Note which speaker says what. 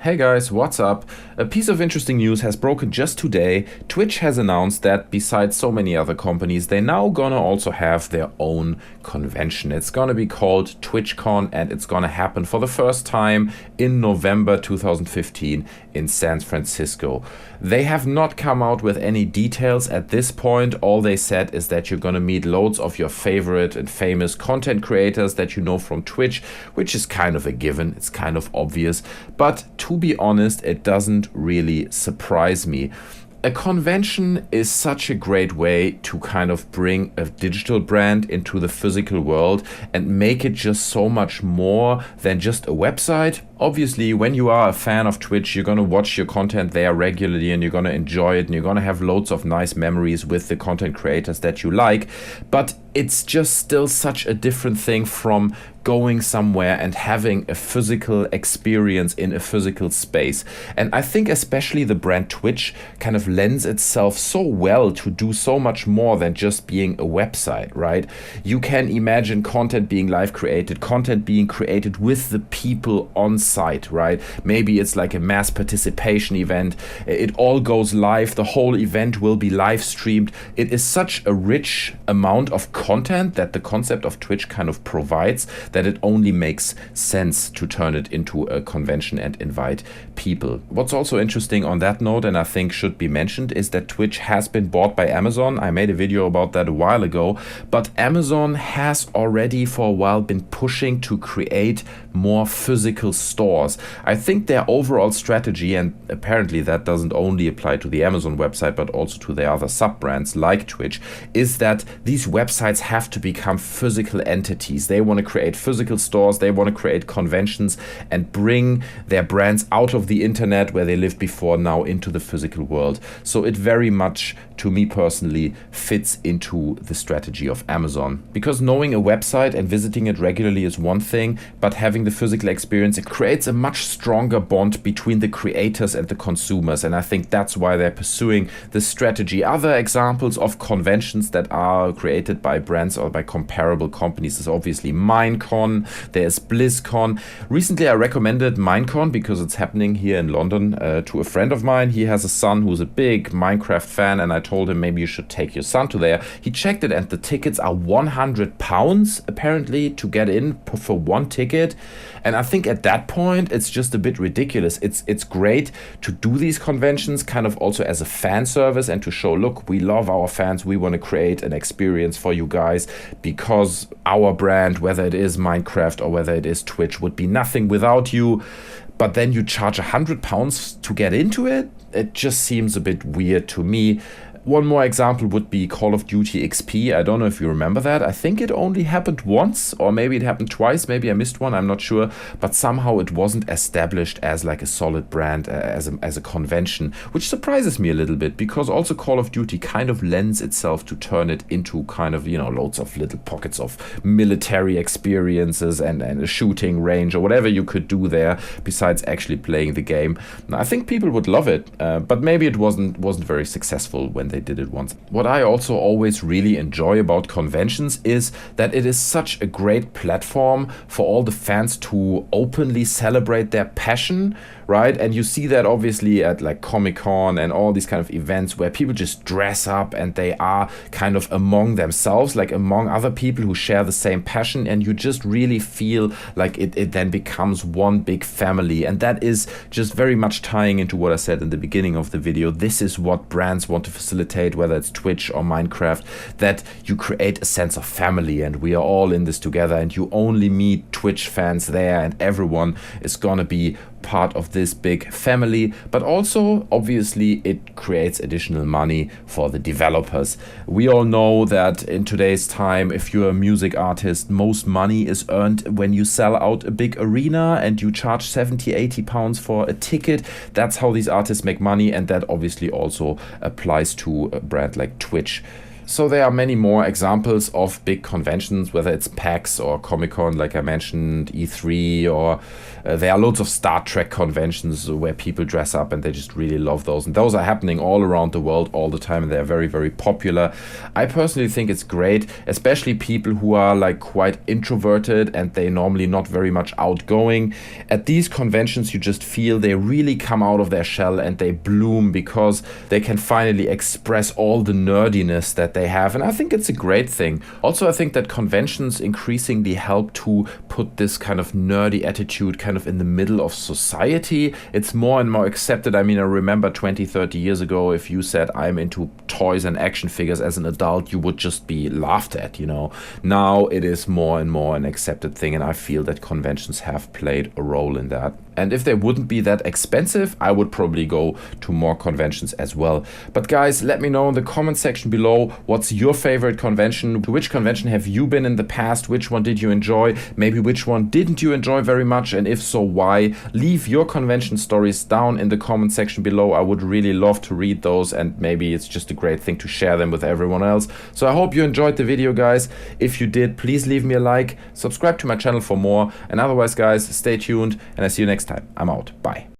Speaker 1: Hey guys, what's up? A piece of interesting news has broken just today. Twitch has announced that besides so many other companies, they're now gonna also have their own convention. It's gonna be called TwitchCon and it's gonna happen for the first time in November 2015 in San Francisco. They have not come out with any details at this point. All they said is that you're gonna meet loads of your favorite and famous content creators that you know from Twitch, which is kind of a given, it's kind of obvious, but to be honest, it doesn't really surprise me. A convention is such a great way to kind of bring a digital brand into the physical world and make it just so much more than just a website. Obviously, when you are a fan of Twitch, you're going to watch your content there regularly and you're going to enjoy it and you're going to have loads of nice memories with the content creators that you like. But it's just still such a different thing from going somewhere and having a physical experience in a physical space. And I think especially the brand Twitch kind of lends itself so well to do so much more than just being a website, right? You can imagine content being live created, content being created with the people on site, right? Maybe it's like a mass participation event. It all goes live. The whole event will be live streamed. It is such a rich amount of content that the concept of Twitch kind of provides that it only makes sense to turn it into a convention and invite people. What's also interesting on that note, and I think should be mentioned, is that Twitch has been bought by Amazon. I made a video about that a while ago, but Amazon has already for a while been pushing to create more physical stores. I think their overall strategy, and apparently that doesn't only apply to the Amazon website but also to their other sub-brands like Twitch, is that these websites have to become physical entities. They want to create physical stores, they want to create conventions and bring their brands out of the internet where they lived before now into the physical world. So it very much, to me personally, fits into the strategy of Amazon. Because knowing a website and visiting it regularly is one thing, but having the physical experience, it creates a much stronger bond between the creators and the consumers, and I think that's why they're pursuing this strategy. Other examples of conventions that are created by brands or by comparable companies is obviously MineCon, there's BlizzCon. Recently I recommended MineCon because it's happening here in London to a friend of mine. He has a son who's a big Minecraft fan and I told him maybe you should take your son to there. He checked it and the tickets are £100 apparently to get in for one ticket, and I think at that point it's just a bit ridiculous. It's great to do these conventions kind of also as a fan service and to show, look, we love our fans, we want to create an experience for you guys because our brand, whether it is Minecraft or whether it is Twitch, would be nothing without you. But then you charge £100 to get into it? It just seems a bit weird to me. One more example would be Call of Duty XP. I don't know if you remember that. I think it only happened once, or maybe it happened twice. Maybe I missed one, I'm not sure. But somehow it wasn't established as like a solid brand, as a convention, which surprises me a little bit because also Call of Duty kind of lends itself to turn it into kind of, you know, loads of little pockets of military experiences and a shooting range or whatever you could do there besides actually playing the game. Now, I think people would love it, but maybe it wasn't very successful when they did it once. What I also always really enjoy about conventions is that it is such a great platform for all the fans to openly celebrate their passion, right? And you see that obviously at like Comic-Con and all these kind of events where people just dress up and they are kind of among themselves, like among other people who share the same passion, and you just really feel like it then becomes one big family. And that is just very much tying into what I said in the beginning of the video. This is what brands want to facilitate, whether it's Twitch or Minecraft, that you create a sense of family and we are all in this together and you only meet Twitch fans there and everyone is gonna be part of this big family. But also obviously it creates additional money for the developers. We all know that in today's time, if you're a music artist, most money is earned when you sell out a big arena and you charge 70-80 pounds for a ticket. That's how these artists make money, and that obviously also applies to a brand like Twitch. So there are many more examples of big conventions, whether it's PAX or Comic-Con, like I mentioned, E3 or There are loads of Star Trek conventions where people dress up and they just really love those. And those are happening all around the world all the time, and they're very, very popular. I personally think it's great, especially people who are like quite introverted and they normally not very much outgoing. At these conventions, you just feel they really come out of their shell and they bloom because they can finally express all the nerdiness that they have. And I think it's a great thing. Also, I think that conventions increasingly help to put this kind of nerdy attitude kind of in the middle of society. It's more and more accepted. I mean, I remember 20, 30 years ago, if you said I'm into toys and action figures as an adult, you would just be laughed at, you know. Now it is more and more an accepted thing, and I feel that conventions have played a role in that. And if they wouldn't be that expensive, I would probably go to more conventions as well. But guys, let me know in the comment section below, what's your favorite convention? To which convention have you been in the past? Which one did you enjoy? Maybe which one didn't you enjoy very much? And if so, why? Leave your convention stories down in the comment section below. I would really love to read those, and maybe it's just a great thing to share them with everyone else. So I hope you enjoyed the video, guys. If you did, please leave me a like, subscribe to my channel for more, and otherwise, guys, stay tuned, and I see you next time. I'm out. Bye.